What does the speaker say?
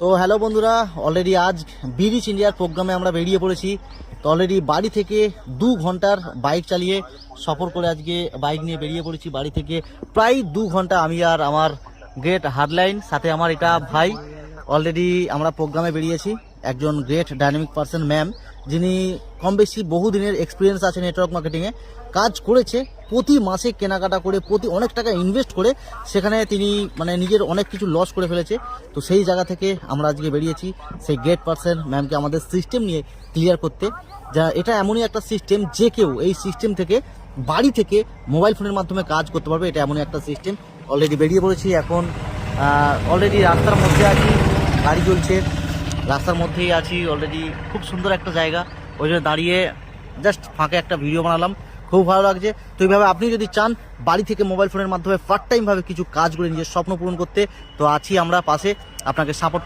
তো হ্যালো বন্ধুরা, অলরেডি আজ বিরিচ ইন্ডিয়ার প্রোগ্রামে আমরা বেরিয়ে পড়েছি। তো অলরেডি বাড়ি থেকে 2 ঘন্টার বাইক চালিয়ে সফর করে আজকে বাইক নিয়ে বেরিয়ে পড়েছি বাড়ি থেকে। প্রায় 2 ঘন্টা আমি আর আমার গ্রেট হার্ডলাইন, সাথে আমার এটা ভাই। অলরেডি আমরা প্রোগ্রামে বেরিয়েছি। একজন গ্রেট ডাইনামিক পার্সন ম্যাম, যিনি কম বেশি বহুদিনের এক্সপিরিয়েন্স আছে নেটওয়ার্ক মার্কেটিংয়ে, কাজ করেছে প্রতি মাসে কেনাকাটা করে, প্রতি অনেক টাকা ইনভেস্ট করে সেখানে তিনি নিজের অনেক কিছু লস করে ফেলেছে। তো সেই জায়গা থেকে আমরা আজকে বেরিয়েছি সেই গ্রেট পার্সন ম্যামকে আমাদের সিস্টেম নিয়ে ক্লিয়ার করতে। যা এটা এমনই একটা সিস্টেম, যে কেউ এই সিস্টেম থেকে বাড়ি থেকে মোবাইল ফোনের মাধ্যমে কাজ করতে পারবে। এটা এমনই একটা সিস্টেম। অলরেডি বেরিয়ে পড়েছি এখন। অলরেডি রাস্তার মধ্যে আছি, গাড়ি চলছে, রাস্তার মধ্যেই আছি অলরেডি। খুব সুন্দর একটা জায়গা, ওই জন্য দাঁড়িয়ে জাস্ট ফাঁকে একটা ভিডিও বানালাম, খুব ভালো লাগছে। তো এইভাবে আপনি যদি চান বাড়ি থেকে মোবাইল ফোনের মাধ্যমে পার্ট টাইমভাবে কিছু কাজ করে নিজের স্বপ্ন পূরণ করতে, তো আছি আমরা পাশে, আপনাকে সাপোর্ট করি।